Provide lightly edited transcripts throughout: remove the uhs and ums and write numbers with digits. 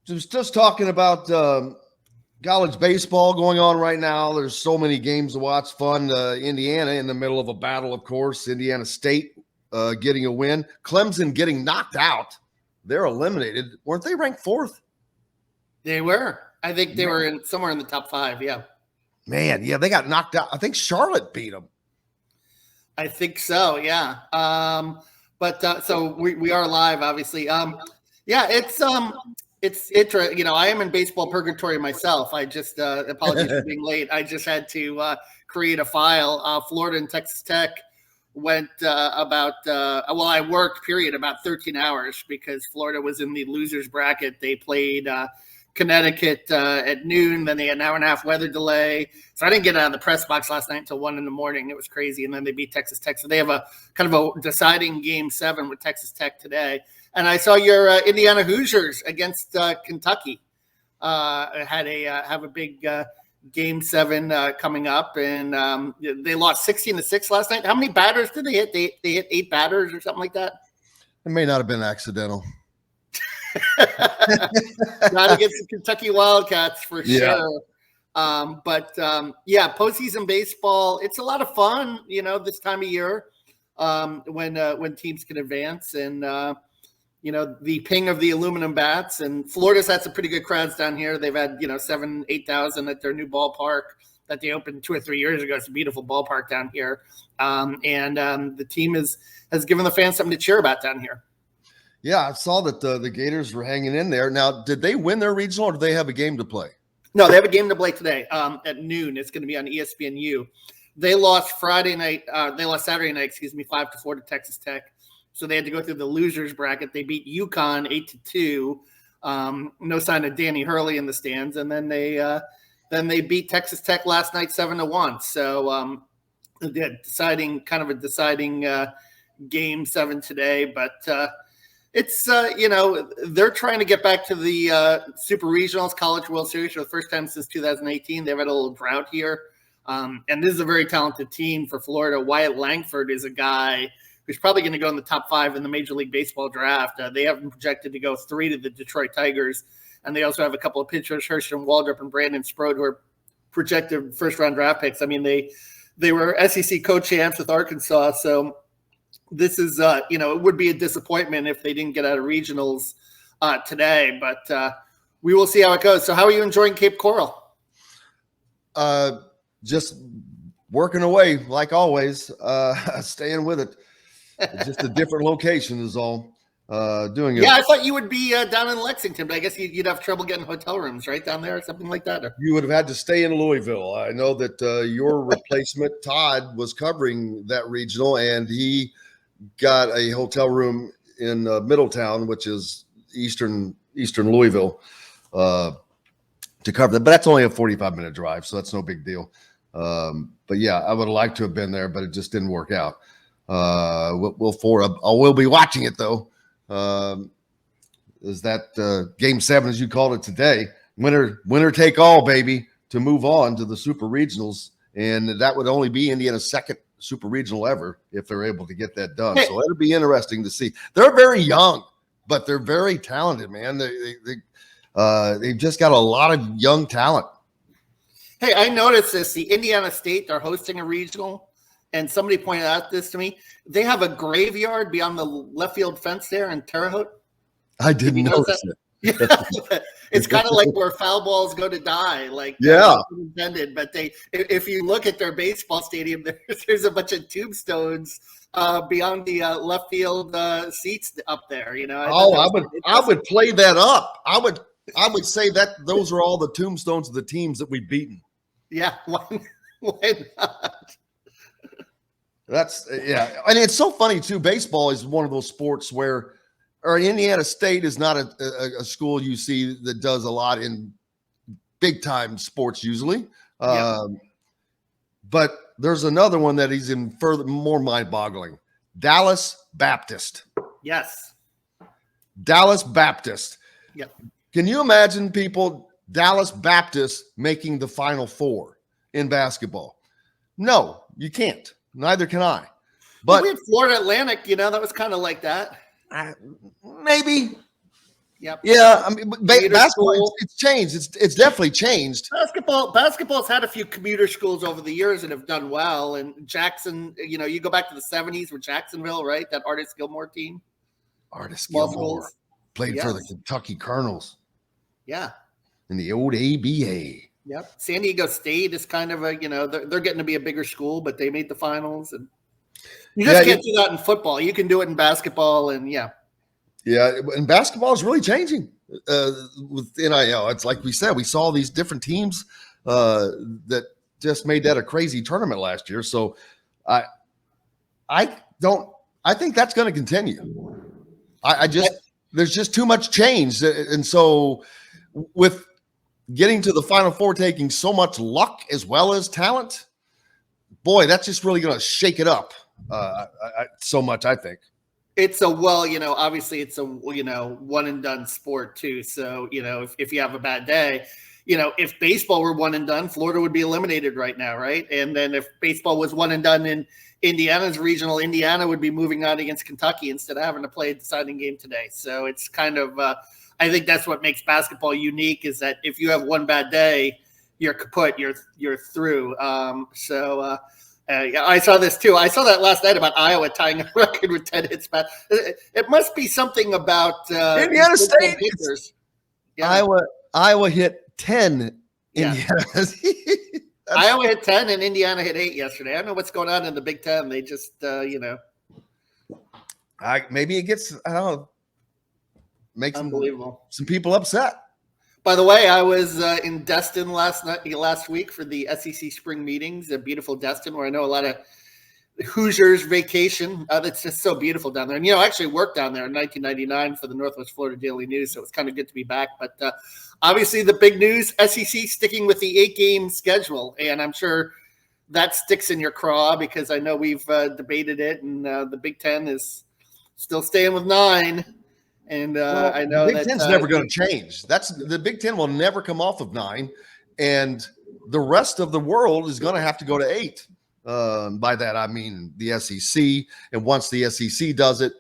just talking about college baseball going on right now. There's so many games to watch. Fun. Indiana in the middle of a battle, of course. Indiana State getting a win. Clemson getting knocked out. They're eliminated. Weren't they ranked 4th? They were. I think they were somewhere in the top 5. Yeah. Man, yeah, they got knocked out. I think Charlotte beat them. I think so. Yeah. So we are live, obviously. Yeah, it's interesting. I am in baseball purgatory myself. I just apologies for being late. I just had to create a file. Florida and Texas Tech went I worked about 13 hours because Florida was in the losers bracket. They played Connecticut at noon. Then they had an hour and a half weather delay. So I didn't get out of the press box last night until 1 a.m. It was crazy. And then they beat Texas Tech. So they have a kind of a deciding game 7 with Texas Tech today. And I saw your Indiana Hoosiers against Kentucky have a big game 7 coming up. And they lost 16-6 last night. How many batters did they hit? They hit 8 batters or something like that? It may not have been accidental. Not against the Kentucky Wildcats for sure. Postseason baseball, it's a lot of fun, this time of year when teams can advance and the ping of the aluminum bats. And Florida's had some pretty good crowds down here. They've had 7,000-8,000 at their new ballpark that they opened 2 or 3 years ago. It's a beautiful ballpark down here, the team has given the fans something to cheer about down here. Yeah, I saw that the Gators were hanging in there. Now, did they win their regional or do they have a game to play? No, they have a game to play today at noon. It's going to be on ESPNU. They lost Saturday night, 5-4 to Texas Tech. So they had to go through the losers bracket. They beat UConn 8-2. No sign of Danny Hurley in the stands. And then they beat Texas Tech last night 7-1. So deciding game 7 today. But it's, they're trying to get back to the Super Regionals College World Series for the first time since 2018. They've had a little drought here. And this is a very talented team for Florida. Wyatt Langford is a guy who's probably going to go in the top 5 in the Major League Baseball draft. They have him projected to go 3 to the Detroit Tigers. And they also have a couple of pitchers, Herschel Waldrop and Brandon Sprode, who are projected first-round draft picks. I mean, they were SEC co-champs with Arkansas, so this is, it would be a disappointment if they didn't get out of regionals today, but we will see how it goes. So how are you enjoying Cape Coral? Just working away like always, staying with it. Just a different location is all. Doing it. Yeah, I thought you would be down in Lexington, but I guess you'd have trouble getting hotel rooms right down there or something like that. Or? You would have had to stay in Louisville. I know that your replacement, Todd, was covering that regional, and he got a hotel room in Middletown, which is eastern Louisville, to cover that. But that's only a 45-minute drive, so that's no big deal. But yeah, I would have liked to have been there, but it just didn't work out. We'll be watching it though. Is that game 7, as you called it today? Winner take all, baby, to move on to the Super Regionals, and that would only be Indiana's second Super Regional ever if they're able to get that done. So it'll be interesting to see. They're very young, but they're very talented, man. They've just got a lot of young talent. Hey, I noticed this. The Indiana State are hosting a regional, and somebody pointed out this to me. They have a graveyard beyond the left field fence there in Terre Haute. I didn't notice it. Yeah. It's kind of like where foul balls go to die, intended. But if you look at their baseball stadium, there's a bunch of tombstones beyond the left field seats up there. I would play that up. I would say that those are all the tombstones of the teams that we've beaten. Yeah, why not? And it's so funny too. Baseball is one of those sports where. Or Indiana State is not a school you see that does a lot in big-time sports usually. But there's another one that is in further more mind-boggling. Dallas Baptist. Yes. Dallas Baptist. Yep. Can you imagine Dallas Baptist making the Final Four in basketball? No, you can't. Neither can I. But we had Florida Atlantic, that was kind of like that. Maybe. Yep. Yeah, I mean, basketball, school. it's changed. It's definitely changed. Basketball's had a few commuter schools over the years that have done well. And Jackson, you go back to the 70s with Jacksonville, right? That Artis Gilmore team. Artis Small Gilmore schools. played for the Kentucky Colonels. Yeah. In the old ABA. Yep. San Diego State is kind of they're getting to be a bigger school, but they made the finals. And you just can't do that in football. You can do it in basketball, and Yeah, and basketball is really changing with NIL. It's like we said, we saw these different teams that just made that a crazy tournament last year. So I think that's going to continue. There's just too much change. And so with getting to the Final Four taking so much luck as well as talent, boy, that's just really going to shake it up so much, I think. It's obviously it's a, one and done sport too. So, if you have a bad day, if baseball were one and done, Florida would be eliminated right now, right? And then if baseball was one and done in Indiana's regional, Indiana would be moving on against Kentucky instead of having to play a deciding game today. So it's kind of, I think that's what makes basketball unique, is that if you have one bad day, you're kaput, you're through. I saw this too. I saw that last night about Iowa tying a record with 10 hits back. It must be something about Indiana State. Yeah. Iowa hit 10. Yeah. Indiana. Iowa hit 10 and Indiana hit 8 yesterday. I don't know what's going on in the Big Ten. They just, maybe it gets, I don't know, makes unbelievable. Some people upset. By the way, I was in Destin last week for the SEC spring meetings, a beautiful Destin, where I know a lot of Hoosiers vacation. It's just so beautiful down there. And, I actually worked down there in 1999 for the Northwest Florida Daily News, so it's kind of good to be back. But obviously the big news, SEC sticking with the 8-game schedule. And I'm sure that sticks in your craw because I know we've debated it, and the Big Ten is still staying with 9. And I know the Big Ten's never going to change. The Big Ten will never come off of 9, and the rest of the world is going to have to go to 8. By that I mean the SEC, and once the SEC does it,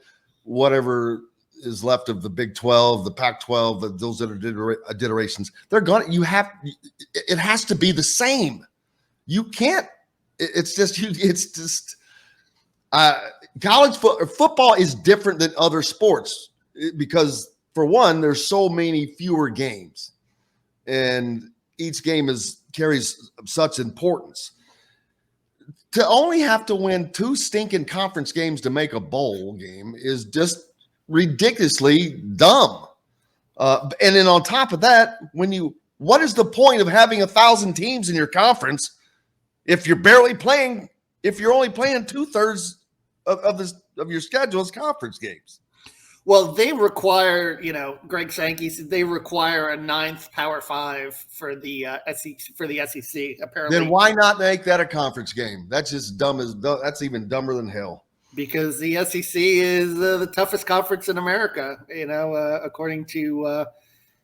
whatever is left of the Big 12, the Pac-12, those that are iterations, they're going. It has to be the same. You can't. It's just. College football is different than other sports. Because for one, there's so many fewer games, and each game carries such importance. To only have to win 2 stinking conference games to make a bowl game is just ridiculously dumb. And then on top of that, what is the point of having 1,000 teams in your conference if you're only playing 2/3 of your schedule as conference games? Well, they require, Greg Sankey said they require a 9th Power 5 for the SEC. Apparently, then why not make that a conference game? That's just that's even dumber than hell. Because the SEC is the toughest conference in America, according to,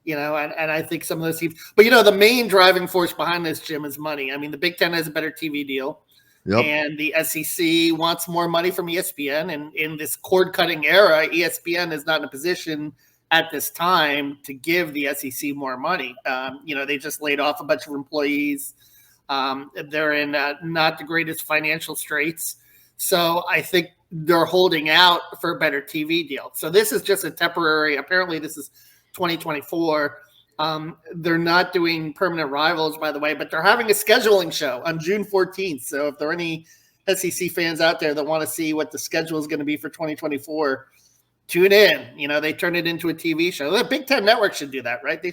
and I think some of those teams. But the main driving force behind this, Jim, is money. I mean, the Big Ten has a better TV deal. Yep. And the SEC wants more money from ESPN. And in this cord-cutting era, ESPN is not in a position at this time to give the SEC more money. They just laid off a bunch of employees. They're in not the greatest financial straits. So I think they're holding out for a better TV deal. So this is just a temporary – apparently this is 2024. They're not doing permanent rivals, by the way, but they're having a scheduling show on June 14th. So if there are any SEC fans out there that want to see what the schedule is going to be for 2024, tune in. They turn it into a TV show. The Big Ten Network should do that, right? They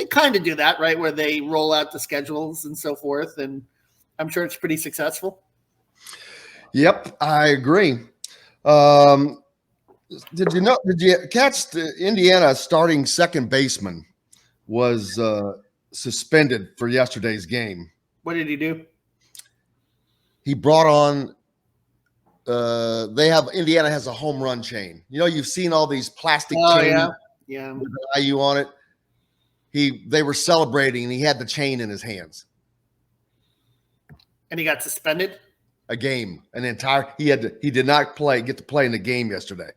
kind of do that, right? Where they roll out the schedules and so forth. And I'm sure it's pretty successful. Yep, I agree. Did you catch the Indiana starting second baseman was suspended for yesterday's game? What did he do? He brought on Indiana has a home run chain. You've seen all these plastic chains yeah. with the IU on it. They were celebrating and he had the chain in his hands. And he got suspended? A game. He did not get to play in the game yesterday.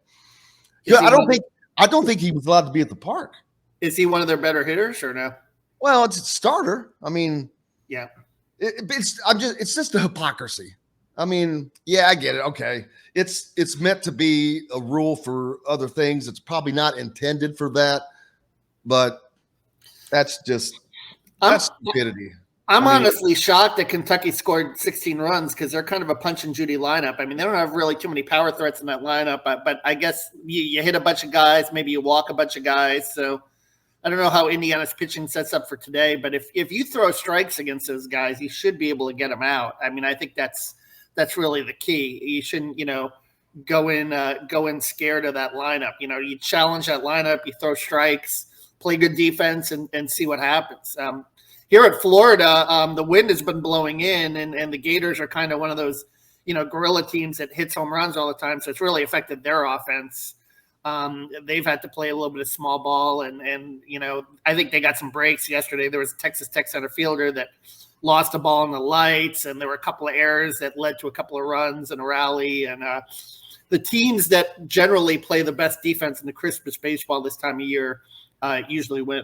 I don't think I don't think he was allowed to be at the park. Is he one of their better hitters or no? Well, it's a starter. I mean, yeah, it's just a hypocrisy. I mean, yeah, I get it. Okay. It's meant to be a rule for other things. It's probably not intended for that, but that's stupidity. I'm honestly shocked that Kentucky scored 16 runs because they're kind of a punch and Judy lineup. I mean, they don't have really too many power threats in that lineup, but I guess you hit a bunch of guys, maybe you walk a bunch of guys. So I don't know how Indiana's pitching sets up for today, but if you throw strikes against those guys, you should be able to get them out. I mean, I think that's really the key. You shouldn't, go in scared of that lineup. You challenge that lineup, you throw strikes, play good defense, and see what happens. Here at Florida, the wind has been blowing in, and the Gators are kind of one of those, guerrilla teams that hits home runs all the time. So it's really affected their offense. They've had to play a little bit of small ball, and I think they got some breaks yesterday. There was a Texas Tech center fielder that lost a ball in the lights, and there were a couple of errors that led to a couple of runs and a rally. And the teams that generally play the best defense in the crispest baseball this time of year usually win.